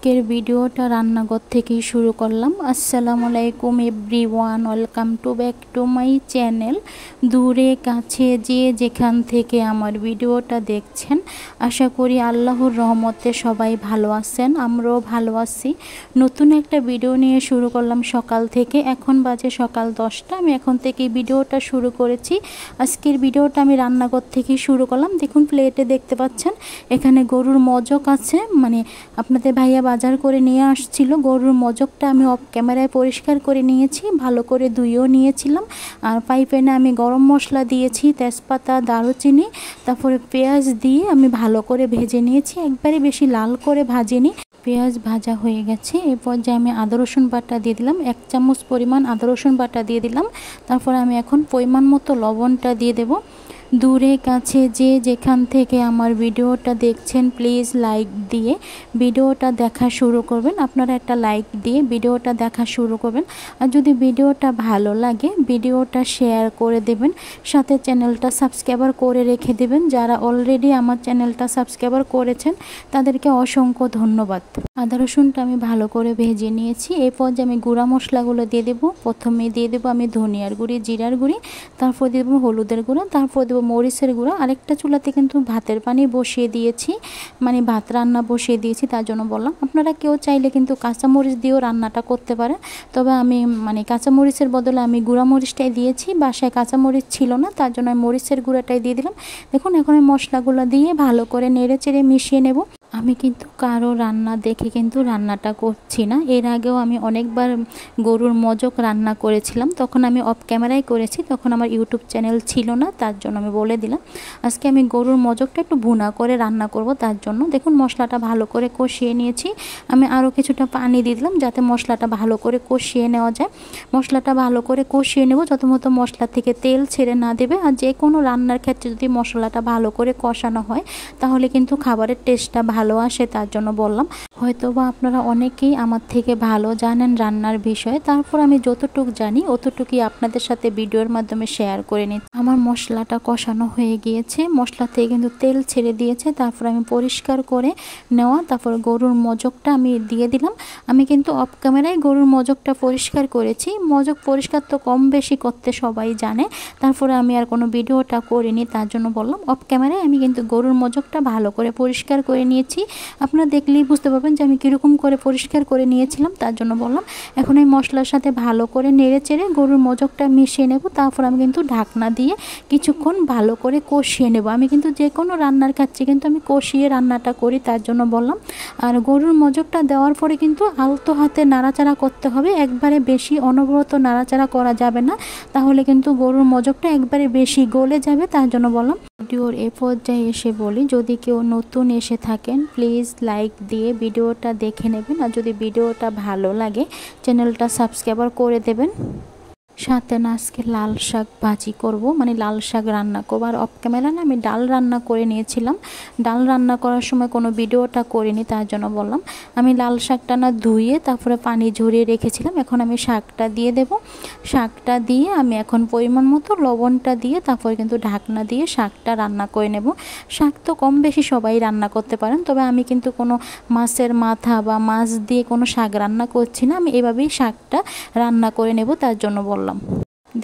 আজকের ভিডিওটা রান্নাঘর থেকেই শুরু করলাম। আসসালামু আলাইকুম everyone, welcome to back to my channel. দূরে কাছে যে যেখান থেকে আমার ভিডিওটা দেখছেন, আশা করি আল্লাহর রহমতে সবাই ভালো আছেন, আমরাও ভালো আছি। নতুন একটা ভিডিও নিয়ে শুরু করলাম সকাল থেকে। এখন বাজে সকাল 10টা। আমি এখন থেকেই ভিডিওটা শুরু করেছি। আজকের ভিডিওটা আমি রান্নাঘর থেকেই শুরু করলাম। দেখুন প্লেটে দেখতে পাচ্ছেন এখানে গরুর মজক আছে, মানে আপনাদের ভাইয়া বাজার করে নিয়ে আসছিল। গরুর মজকটা আমি অফ ক্যামেরায় পরিষ্কার করে নিয়েছি, ভালো করে ধুয়েও নিয়েছিলাম। আর ফ্রাই প্যানে আমি গরম মশলা দিয়েছি, তেজপাতা, দারুচিনি, তারপরে পেঁয়াজ দিয়ে আমি ভালো করে ভেজে নিয়েছি। একবারে বেশি লাল করে ভাজিনি। পেঁয়াজ ভাজা হয়ে গেছে। এরপর যে আমি আদা রসুন বাটা দিয়ে দিলাম, 1 চামচ পরিমাণ আদা রসুন বাটা দিয়ে দিলাম। তারপর আমি এখন পরিমাণ মতো লবণটা দিয়ে দেব। দূরে কাছে যে যেখান থেকে আমার ভিডিওটা দেখছেন, প্লিজ লাইক দিয়ে ভিডিওটা দেখা শুরু করবেন। আপনারা একটা লাইক দিয়ে ভিডিওটা দেখা শুরু করবেন। আর যদি ভিডিওটা ভালো লাগে ভিডিওটা শেয়ার করে দেবেন, সাথে চ্যানেলটা সাবস্ক্রাইবার করে রেখে দেবেন। যারা অলরেডি আমার চ্যানেলটা সাবস্ক্রাইবার করেছেন তাদেরকে অসংখ্য ধন্যবাদ। আদা রসুনটা আমি ভালো করে ভেজে নিয়েছি। এরপর যে আমি গুঁড়া মশলাগুলো দিয়ে দেবো। প্রথমে দিয়ে দেবো আমি ধনিয়ার গুঁড়ি, জিরার গুঁড়ি, তারপর দিয়ে দেবো হলুদের গুঁড়া, তারপর দেবো মরিচের গুঁড়া। আরেকটা চুলাতে কিন্তু ভাতের পানি বসিয়ে দিয়েছি, মানে ভাত রান্না বসিয়ে দিয়েছি, তার জন্য বললাম। আপনারা কেউ চাইলে কিন্তু কাঁচামরিচ দিয়েও রান্নাটা করতে পারেন, তবে আমি মানে কাঁচামরিচের বদলে আমি গুঁড়া মরিচটাই দিয়েছি। বাসায় কাঁচামরিচ ছিল না, তার জন্য আমি মরিচের গুঁড়াটাই দিয়ে দিলাম। দেখুন এখন এই মশলাগুলো দিয়ে ভালো করে নেড়ে চেড়ে মিশিয়ে নেব। আমি কিন্তু কারো রান্না দেখে কিন্তু রান্নাটা করছি না। এর আগেও আমি অনেকবার গরুর মজক রান্না করেছিলাম, তখন আমি অফ ক্যামেরায় করেছি, তখন আমার ইউটিউব চ্যানেল ছিল না, তার জন্য আমি বলে দিলাম। আজকে আমি গরুর মজকটা একটু ভুনা করে রান্না করব, তার জন্য দেখুন মশলাটা ভালো করে কষিয়ে নিয়েছি। আমি আরও কিছুটা পানি দিয়ে দিলাম যাতে মশলাটা ভালো করে কষিয়ে নেওয়া যায়। মশলাটা ভালো করে কষিয়ে নেব যত মতো মশলা থেকে তেল ছেড়ে না দেবে। আর যে কোনো রান্নার ক্ষেত্রে যদি মশলাটা ভালো করে কষানো হয় তাহলে কিন্তু খাবারের টেস্টটা ভালো আসে, তার জন্য বললাম। হয়তো বা আপনারা অনেকেই আমার থেকে ভালো জানেন রান্নার বিষয়ে, তারপর আমি যতটুকু জানি অতটুকুই আপনাদের সাথে ভিডিওর মাধ্যমে শেয়ার করে নিই। আমার মশলাটা কষানো হয়ে গিয়েছে, মশলা থেকে কিন্তু তেল ছেড়ে দিয়েছে। তারপর আমি পরিষ্কার করে নেওয়া তারপর গরুর মজকটা আমি দিয়ে দিলাম। আমি কিন্তু অফ ক্যামেরায় গরুর মজকটা পরিষ্কার করেছি। মজক পরিষ্কার তো কম বেশি করতে সবাই জানে, তারপরে আমি আর কোনো ভিডিওটা করিনি, তার জন্য বললাম। অফ ক্যামেরায় আমি কিন্তু গরুর মজকটা ভালো করে পরিষ্কার করে নিয়েছি। আপনারা দেখলেই বুঝতে পারবেন যে আমি কীরকম করে পরিষ্কার করে নিয়েছিলাম, তার জন্য বললাম। এখন এই মশলার সাথে ভালো করে নেড়ে চেড়ে গরুর মজকটা মিশিয়ে নেব। তারপর আমি কিন্তু ঢাকনা দিয়ে কিছুক্ষণ ভালো করে কষিয়ে নেব। আমি কিন্তু যে কোনো রান্নার কাছে কিন্তু আমি কষিয়ে রান্নাটা করি, তার জন্য বললাম। আর গরুর মজকটা দেওয়ার পরে কিন্তু আলতো হাতে নাড়াচাড়া করতে হবে, একবারে বেশি অনবরত নাড়াচাড়া করা যাবে না, তাহলে কিন্তু গরুর মজকটা একবারে বেশি গলে যাবে, তার জন্য বললাম। ভিডিওর এ পর্যায়ে এসে বলি, যদি কেউ নতুন এসে থাকেন প্লিজ লাইক দিয়ে ভিডিওটা দেখে নেবেন। আর যদি ভিডিওটা ভালো লাগে চ্যানেলটা সাবস্ক্রাইবার করে দেবেন। সাথে না আজকে লাল শাক ভাজি করব, মানে লাল শাক রান্না করবো। আর অফ ক্যামেরা না আমি ডাল রান্না করে নিয়েছিলাম। ডাল রান্না করার সময় কোনো ভিডিওটা করিনি, তার জন্য বললাম। আমি লাল শাকটা না ধুয়ে তারপরে পানি ঝরিয়ে রেখেছিলাম। এখন আমি শাকটা দিয়ে দেব। শাকটা দিয়ে আমি এখন পরিমাণ মতো লবণটা দিয়ে তারপরে কিন্তু ঢাকনা দিয়ে শাকটা রান্না করে নেব। শাক তো কম বেশি সবাই রান্না করতে পারেন, তবে আমি কিন্তু কোনো মাছের মাথা বা মাছ দিয়ে কোনো শাক রান্না করছি না। আমি এভাবেই শাকটা রান্না করে নেব, তার জন্য বললাম।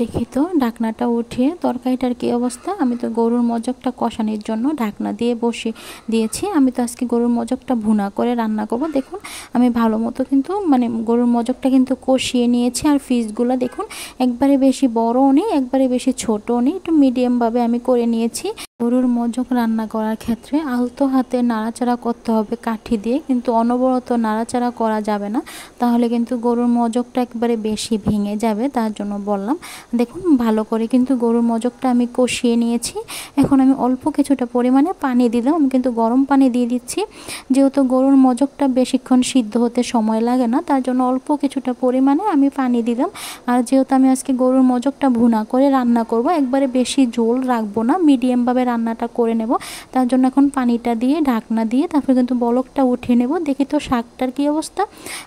দেখি তো ঢাকনাটা উঠিয়ে তরকারিটার কী অবস্থা। আমি তো গরুর মজকটা কষানোর জন্য ঢাকনা দিয়ে বসিয়ে দিয়েছি। আমি তো আজকে গরুর মজকটা ভুনা করে রান্না করব। দেখুন আমি ভালো মতো কিন্তু মানে গরুর মজকটা কিন্তু কষিয়ে নিয়েছি। আর পিসগুলো দেখুন একবারে বেশি বড়ও নেই, একবারে বেশি ছোটও নেই, একটু মিডিয়ামভাবে আমি করে নিয়েছি। গরুর মজক রান্না করার ক্ষেত্রে আলতো হাতে নাড়াচাড়া করতে হবে কাঠি দিয়ে, কিন্তু অনবরত নাড়াচাড়া করা যাবে না, তাহলে কিন্তু গরুর মজকটা একবারে বেশি ভেঙে যাবে, তার জন্য বললাম। দেখুন ভালো করে কিন্তু গরুর মজকটা আমি কষিয়ে নিয়েছি। এখন আমি অল্প কিছুটা পরিমাণে পানি দিলাম। আমি কিন্তু গরম পানি দিয়ে দিচ্ছি, যেহেতু গরুর মজকটা বেশিক্ষণ সিদ্ধ হতে সময় লাগে না, তার জন্য অল্প কিছুটা পরিমাণে আমি পানি দিলাম। আর যেহেতু আমি আজকে গরুর মজকটা ভুনা করে রান্না করব, একবারে বেশি ঝোল রাখবো না, মিডিয়ামভাবে রান্নাটা করে নেব। তার জন্য এখন পানিটা দিয়ে ঢাকনা দিয়ে তারপরে কিন্তু বলকটা উঠিয়ে নেব। দেখি তো শাকটার কী অবস্থা।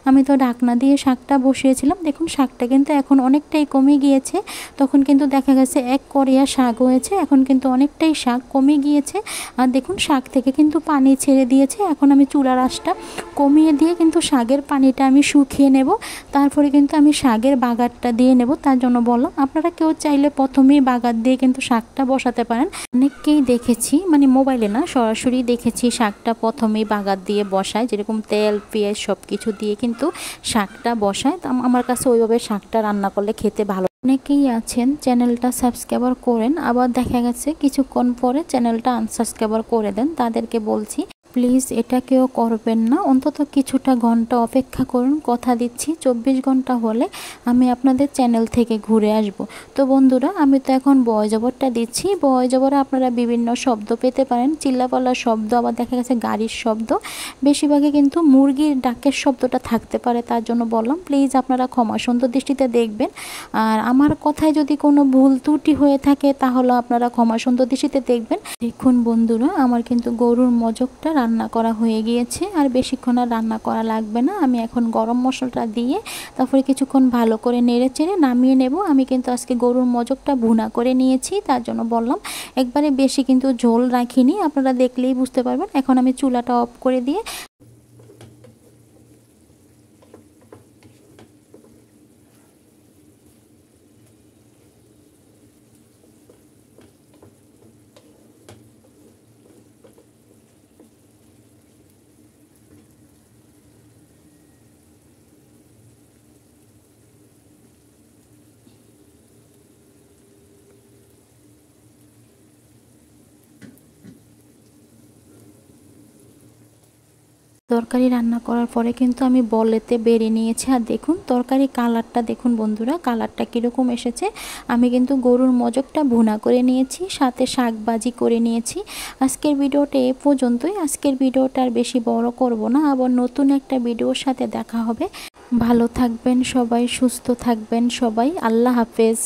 আমি তো ঢাকনা দিয়ে শাকটা বসিয়েছিলাম, দেখুন শাকটা কিন্তু এখন অনেকটাই কমে গিয়েছে। তখন কিন্তু দেখা গেছে 1 কড়িয়া শাক হয়েছে, এখন কিন্তু অনেকটাই শাক কমে গিয়েছে। আর দেখুন শাক থেকে কিন্তু পানি ছেড়ে দিয়েছে। এখন আমি চুলার আঁচটা কমিয়ে দিয়ে কিন্তু শাকের পানিটা আমি শুকিয়ে নেব। তারপরে কিন্তু আমি শাকের বাগারটা দিয়ে নেব। তার জন্য বললাম আপনারা কেউ চাইলে প্রথমেই বাগার দিয়ে কিন্তু শাকটা বসাতে পারেন। অনেককেই দেখেছি, মানে মোবাইলে না সরাসরি দেখেছি শাকটা প্রথমেই বাগার দিয়ে বসায়, যেরকম তেল পেঁয়াজ সব কিছু দিয়ে কিন্তু শাকটা বসায়। তো আমার কাছে ওইভাবে শাকটা রান্না করলে খেতে ভালো। অনেকেই আছেন চ্যানেলটা সাবস্ক্রাইবার করেন, আবার দেখা গেছে কিছুক্ষণ পরে চ্যানেলটা আনসাবস্ক্রাইবার করে দেন। তাদেরকে বলছি প্লিজ এটা কেউ করবেন না, অন্তত কিছুটা ঘন্টা অপেক্ষা করুন। কথা দিচ্ছি 24 ঘন্টা হলে আমি আপনাদের চ্যানেল থেকে ঘুরে আসব। তো বন্ধুরা আমি তো এখন বয় জবরটা দিচ্ছি। বয় জবরে আপনারা বিভিন্ন শব্দ পেতে পারেন, চিল্লাপাল্লার শব্দ, আবার দেখা গেছে গাড়ির শব্দ, বেশিরভাগই কিন্তু মুরগির ডাকের শব্দটা থাকতে পারে। তার জন্য বললাম প্লিজ আপনারা ক্ষমা সুন্দর দৃষ্টিতে দেখবেন। আর আমার কথায় যদি কোনো ভুল ত্রুটি হয়ে থাকে তাহলে আপনারা ক্ষমা সুন্দর দৃষ্টিতে দেখবেন। দেখুন বন্ধুরা আমার কিন্তু গরুর মজকটা রান্না করা হয়ে গিয়েছে, আর বেশিক্ষণ আর রান্না করা লাগবে না। আমি এখন গরম মশলাটা দিয়ে তারপরে কিছুক্ষণ ভালো করে নেড়ে চেড়ে নামিয়ে নেব। আমি কিন্তু আজকে গরুর মজকটা ভুনা করে নিয়েছি, তার জন্য বললাম একবারে বেশি কিন্তু ঝোল রাখিনি, আপনারা দেখলেই বুঝতে পারবেন। এখন আমি চুলাটা অফ করে দিয়ে তরকারি রান্না করার পরে কিন্তু আমি বলেতে বেড়ে নিয়েছি। আর দেখুন তরকারি কালারটা দেখুন বন্ধুরা, কালারটা কীরকম এসেছে। আমি কিন্তু গরুর মজকটা ভুনা করে নিয়েছি, সাথে শাক ভাজি করে নিয়েছি। আজকের ভিডিওটা এ পর্যন্তই। আজকের ভিডিওটা আর বেশি বড় করব না, আবার নতুন একটা ভিডিওর সাথে দেখা হবে। ভালো থাকবেন সবাই, সুস্থ থাকবেন সবাই, আল্লাহ হাফেজ।